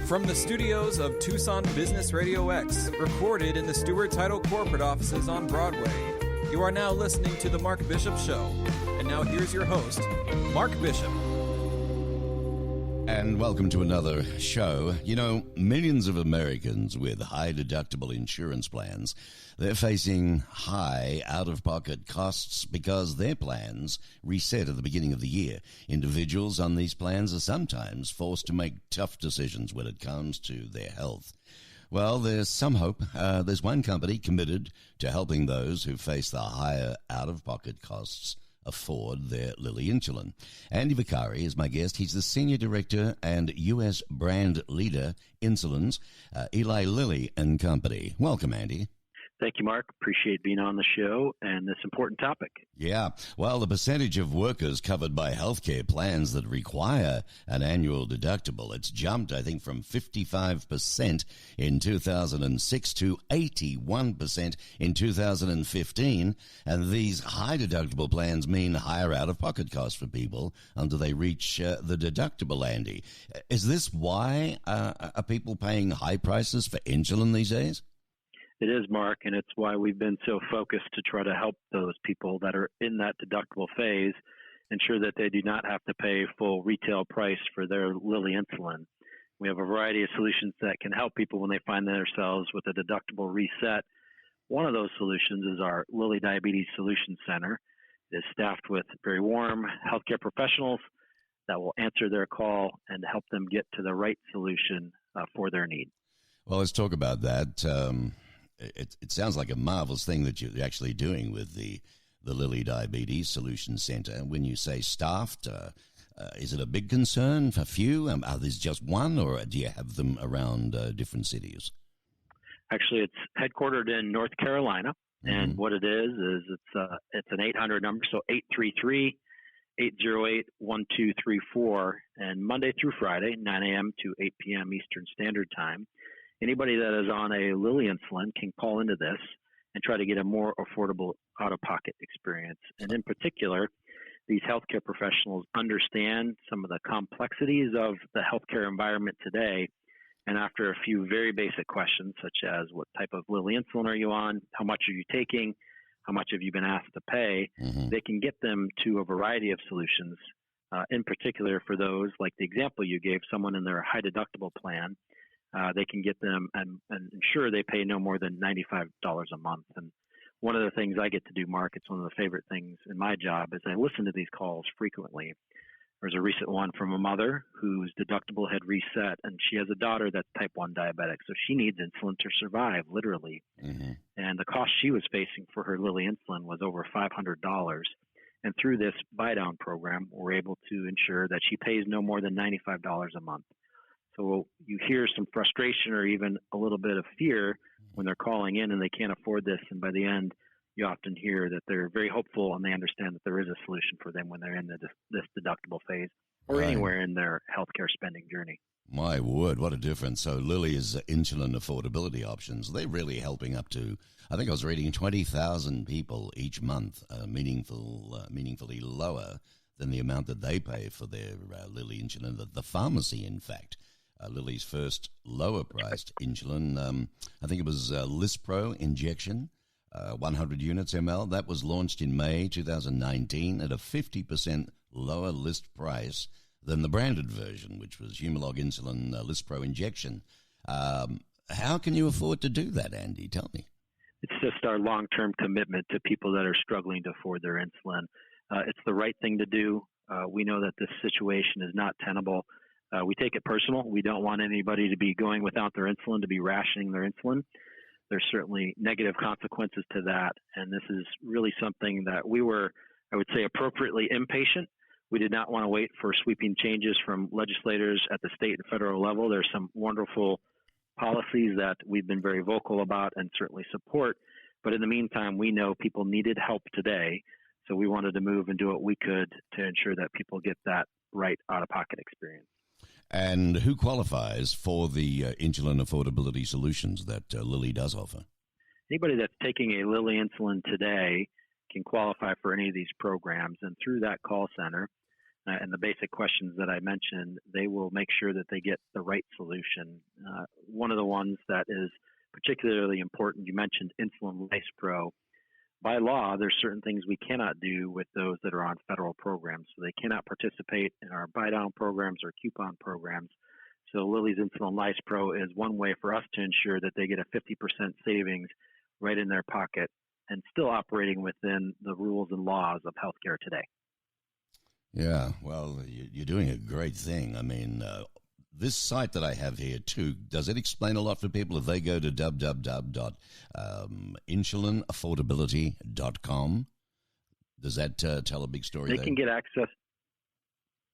From the studios of Tucson Business Radio X, recorded in the Stewart Title corporate offices on Broadway, you are now listening to The Mark Bishop Show. And now here's your host, Mark Bishop. And welcome to another show. You know, millions of Americans with high-deductible insurance plans, they're facing high out-of-pocket costs because their plans reset at the beginning of the year. Individuals on these plans are sometimes forced to make tough decisions when it comes to their health. Well, there's some hope. There's one company committed to helping those who face the higher out-of-pocket costs afford their Lilly insulin. Andy Vicari is my guest. He's the Senior Director and U.S. Brand Leader, Insulins, Eli Lilly and Company. Welcome, Andy. Thank you, Mark. Appreciate being on the show and this important topic. Yeah. Well, the percentage of workers covered by healthcare plans that require an annual deductible, it's jumped, I think, from 55% in 2006 to 81% in 2015. And these high deductible plans mean higher out-of-pocket costs for people until they reach the deductible, Andy. Is this why are people paying high prices for insulin these days? It is, Mark, and it's why we've been so focused to try to help those people that are in that deductible phase, ensure that they do not have to pay full retail price for their Lilly insulin. We have a variety of solutions that can help people when they find themselves with a deductible reset. One of those solutions is our Lilly Diabetes Solutions Center. It is staffed with very warm healthcare professionals that will answer their call and help them get to the right solution for their need. Well, let's talk about that. It sounds like a marvelous thing that you're actually doing with the Lilly Diabetes Solutions Center. When you say staffed, is it a big concern for few? Are there just one, or do you have them around different cities? Actually, it's headquartered in North Carolina, and what it is it's an 800 number, so 833-808-1234, and Monday through Friday, 9 a.m. to 8 p.m. Eastern Standard Time. Anybody that is on a Lilly insulin can call into this and try to get a more affordable out-of-pocket experience. And in particular, these healthcare professionals understand some of the complexities of the healthcare environment today. And after a few very basic questions, such as what type of Lilly insulin are you on, how much are you taking, how much have you been asked to pay, they can get them to a variety of solutions, in particular for those, like the example you gave, someone in their high-deductible plan. They can get them and ensure they pay no more than $95 a month. And one of the things I get to do, Mark, it's one of the favorite things in my job, is I listen to these calls frequently. There's a recent one from a mother whose deductible had reset, and she has a daughter that's type 1 diabetic, so she needs insulin to survive, literally. And the cost she was facing for her Lilly insulin was over $500. And through this buy-down program, we're able to ensure that she pays no more than $95 a month. So you hear some frustration or even a little bit of fear when they're calling in and they can't afford this. And by the end, you often hear that they're very hopeful and they understand that there is a solution for them when they're in this deductible phase or anywhere in their healthcare spending journey. My word, what a difference. So Lilly's insulin affordability options, they're really helping up to, I think I was reading, 20,000 people each month, meaningfully lower than the amount that they pay for their Lilly insulin, the pharmacy, in fact. Lilly's first lower-priced insulin, I think it was Lispro injection, 100 units ml. That was launched in May 2019 at a 50% lower list price than the branded version, which was Humalog insulin Lispro injection. How can you afford to do that, Andy? Tell me. It's just our long-term commitment to people that are struggling to afford their insulin. It's the right thing to do. We know that this situation is not tenable. We take it personal. We don't want anybody to be going without their insulin, to be rationing their insulin. There's certainly negative consequences to that. And this is really something that we were, I would say, appropriately impatient. We did not want to wait for sweeping changes from legislators at the state and federal level. There's some wonderful policies that we've been very vocal about and certainly support. But in the meantime, we know people needed help today. So we wanted to move and do what we could to ensure that people get that right out-of-pocket experience. And who qualifies for the insulin affordability solutions that Lilly does offer? Anybody that's taking a Lilly insulin today can qualify for any of these programs. And through that call center, and the basic questions that I mentioned, they will make sure that they get the right solution. One of the ones that is particularly important, you mentioned insulin lispro. By law, there's certain things we cannot do with those that are on federal programs. So they cannot participate in our buy-down programs or coupon programs. So Lilly's insulin lispro is one way for us to ensure that they get a 50% savings right in their pocket and still operating within the rules and laws of healthcare today. Yeah, well, you're doing a great thing. I mean, this site that I have here, too, does it explain a lot for people if they go to www.insulinaffordability.com? Does that tell a big story They there? can get access.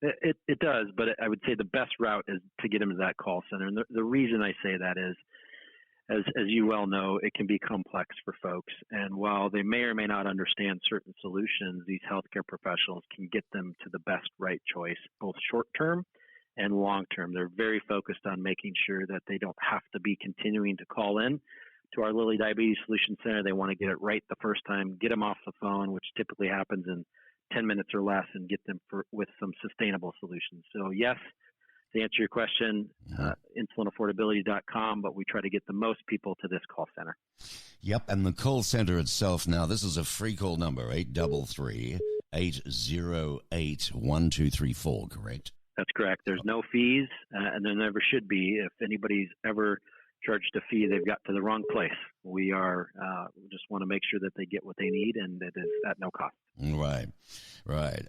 It does, but I would say the best route is to get them to that call center. And the reason I say that is, as you well know, it can be complex for folks. And while they may or may not understand certain solutions, these healthcare professionals can get them to the best right choice, both short-term and long-term. They're very focused on making sure that they don't have to be continuing to call in to our Lilly Diabetes Solution Center. They want to get it right the first time, get them off the phone, which typically happens in 10 minutes or less, and get them with some sustainable solutions. So yes, to answer your question, insulinaffordability.com, but we try to get the most people to this call center. Yep, and the call center itself, now this is a free call number, 833-808-1234, correct? That's correct. There's no fees, and there never should be. If anybody's ever charged a fee, they've got to the wrong place. We just want to make sure that they get what they need, and it is at no cost. Right.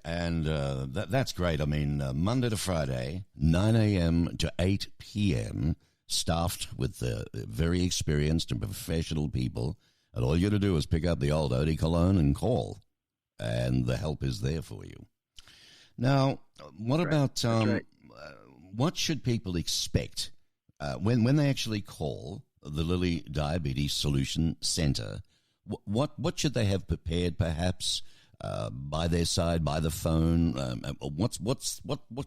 And that's great. I mean, Monday to Friday, 9 a.m. to 8 p.m., staffed with very experienced and professional people. And all you got to do is pick up the old eau de cologne and call, and the help is there for you. Now, what about what should people expect when they actually call the Lilly Diabetes Solution Center? What should they have prepared, perhaps, by their side, by the phone? What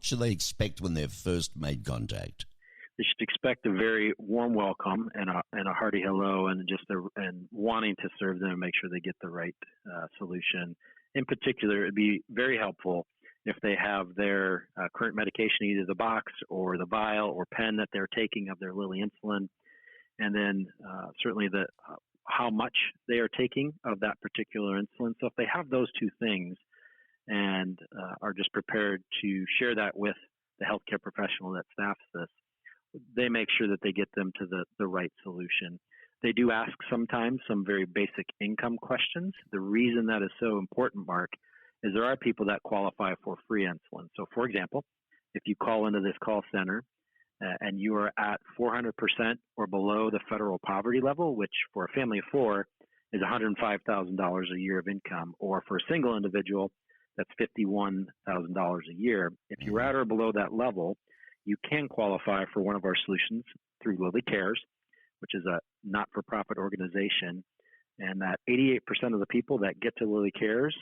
should they expect when they've first made contact? They should expect a very warm welcome and a hearty hello, and and wanting to serve them and make sure they get the right solution. In particular, it'd be very helpful if they have their current medication, either the box or the vial or pen that they're taking of their Lilly insulin, and then certainly how much they are taking of that particular insulin. So if they have those two things and are just prepared to share that with the healthcare professional that staffs this, they make sure that they get them to the right solution. They do ask sometimes some very basic income questions. The reason that is so important, Mark, is there are people that qualify for free insulin. So, for example, if you call into this call center and you are at 400% or below the federal poverty level, which for a family of four is $105,000 a year of income, or for a single individual, that's $51,000 a year. If you're at or below that level, you can qualify for one of our solutions through Lilly Cares, which is a not-for-profit organization, and that 88% of the people that get to Lilly Cares,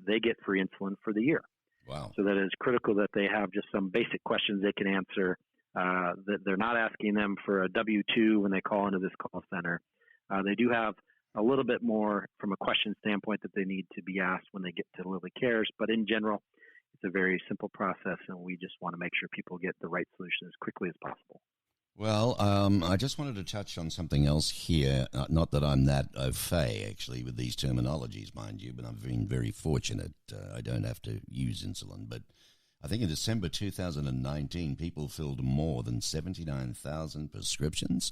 they get free insulin for the year. Wow. So that it's critical that they have just some basic questions they can answer, that they're not asking them for a W-2 when they call into this call center. They do have a little bit more from a question standpoint that they need to be asked when they get to Lilly Cares, but in general, it's a very simple process, and we just want to make sure people get the right solution as quickly as possible. Well, I just wanted to touch on something else here. Not that I'm that au fait, actually, with these terminologies, mind you, but I've been very fortunate. I don't have to use insulin. But I think in December 2019, people filled more than 79,000 prescriptions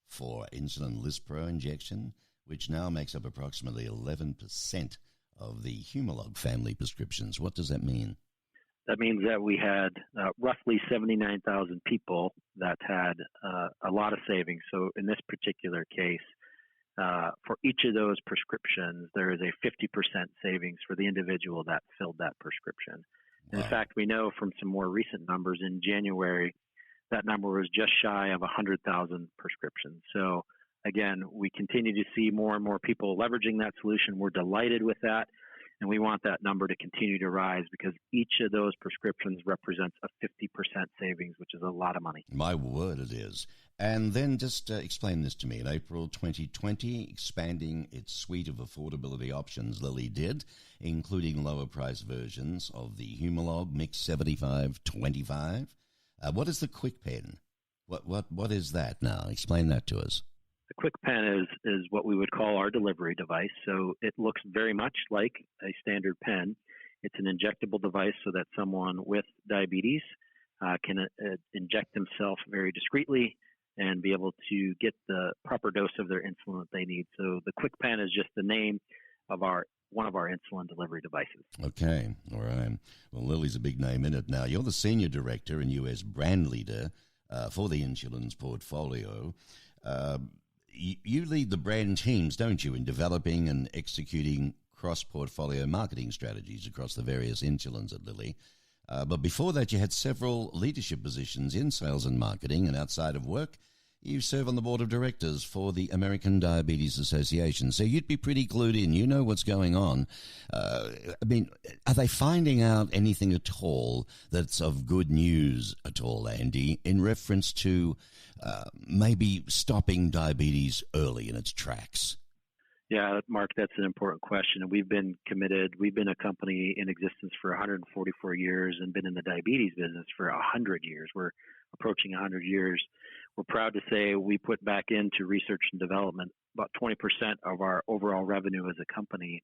for insulin lispro injection, which now makes up approximately 11% of the Humalog family prescriptions. What does that mean? That means that we had roughly 79,000 people that had a lot of savings. So in this particular case, for each of those prescriptions, there is a 50% savings for the individual that filled that prescription. Wow. In fact, we know from some more recent numbers in January, that number was just shy of 100,000 prescriptions. So again, we continue to see more and more people leveraging that solution. We're delighted with that. And we want that number to continue to rise because each of those prescriptions represents a 50% savings, which is a lot of money. My word, it is. And then just explain this to me. In April 2020, expanding its suite of affordability options, Lilly did, including lower price versions of the Humalog Mix 7525. What is the Quick Pen? What is that now? Explain that to us. The Quick Pen is what we would call our delivery device. So it looks very much like a standard pen. It's an injectable device so that someone with diabetes can inject themselves very discreetly and be able to get the proper dose of their insulin that they need. So the Quick Pen is just the name of one of our insulin delivery devices. Okay, all right. Well, Lilly's a big name in it now. You're the senior director and U.S. brand leader for the insulins portfolio. You lead the brand teams, don't you, in developing and executing cross-portfolio marketing strategies across the various insulins at Lilly. But before that, you had several leadership positions in sales and marketing, and outside of work, you serve on the board of directors for the American Diabetes Association. So you'd be pretty clued in. You know what's going on. Are they finding out anything at all that's of good news at all, Andy, in reference to maybe stopping diabetes early in its tracks? Yeah, Mark, that's an important question. And we've been committed. We've been a company in existence for 144 years and been in the diabetes business for 100 years. We're approaching 100 years. We're proud to say we put back into research and development about 20% of our overall revenue as a company.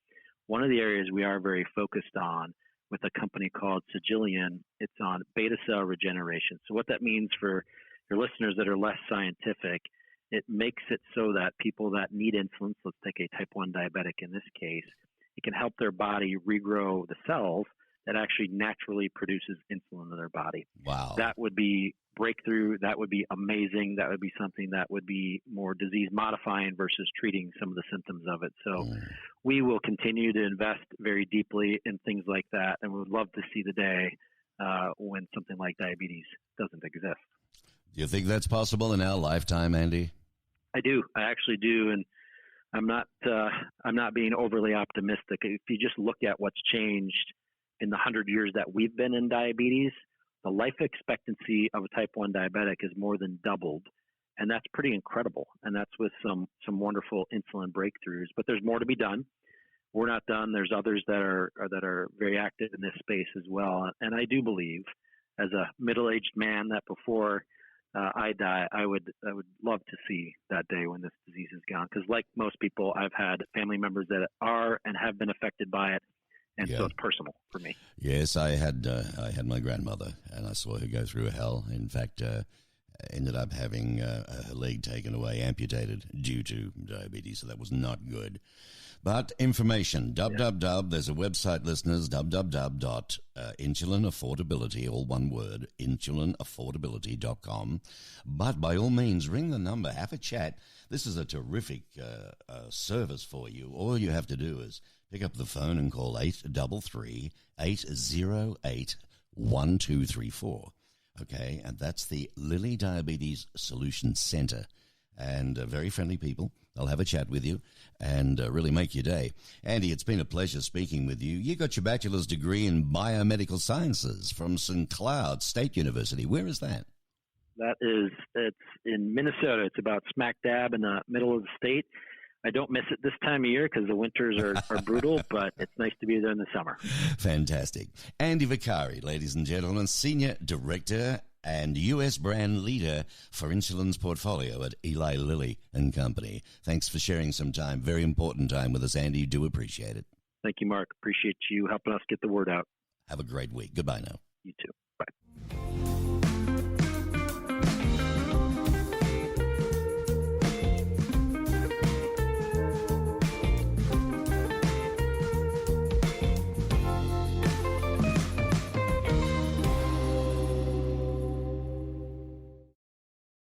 One of the areas we are very focused on with a company called Sigillian, it's on beta cell regeneration. So what that means for your listeners that are less scientific, it makes it so that people that need insulin, so let's take a type 1 diabetic in this case, it can help their body regrow the cells that actually naturally produces insulin in their body. Wow. That would be breakthrough. That would be amazing. That would be something that would be more disease modifying versus treating some of the symptoms of it. So we will continue to invest very deeply in things like that, and we would love to see the day when something like diabetes doesn't exist. Do you think that's possible in our lifetime, Andy? I do. I actually do, and I'm not being overly optimistic. If you just look at what's changed in the 100 years that we've been in diabetes, the life expectancy of a type 1 diabetic has more than doubled, and that's pretty incredible. And that's with some wonderful insulin breakthroughs. But there's more to be done. We're not done. There's others that are very active in this space as well. And I do believe, as a middle-aged man, that before I die, I would love to see that day when this disease is gone. Because like most people, I've had family members that are and have been affected by it, and so it's personal for me. Yes, I had my grandmother, and I saw her go through hell. In fact, ended up having her leg taken away, amputated due to diabetes, so that was not good. But information, there's a website, listeners, insulinaffordability, all one word, insulinaffordability.com. But by all means, ring the number, have a chat. This is a terrific service for you. All you have to do is pick up the phone and call 833-808-1234. Okay, and that's the Lilly Diabetes Solution Center. And very friendly people. They'll have a chat with you and really make your day. Andy, it's been a pleasure speaking with you. You got your bachelor's degree in biomedical sciences from St. Cloud State University. Where is that? It's in Minnesota. It's about smack dab in the middle of the state. I don't miss it this time of year because the winters are brutal, but it's nice to be there in the summer. Fantastic. Andy Vicari, ladies and gentlemen, Senior Director and U.S. brand leader for insulin's portfolio at Eli Lilly and Company. Thanks for sharing some time, very important time with us, Andy. Do appreciate it. Thank you, Mark. Appreciate you helping us get the word out. Have a great week. Goodbye now. You too. Bye.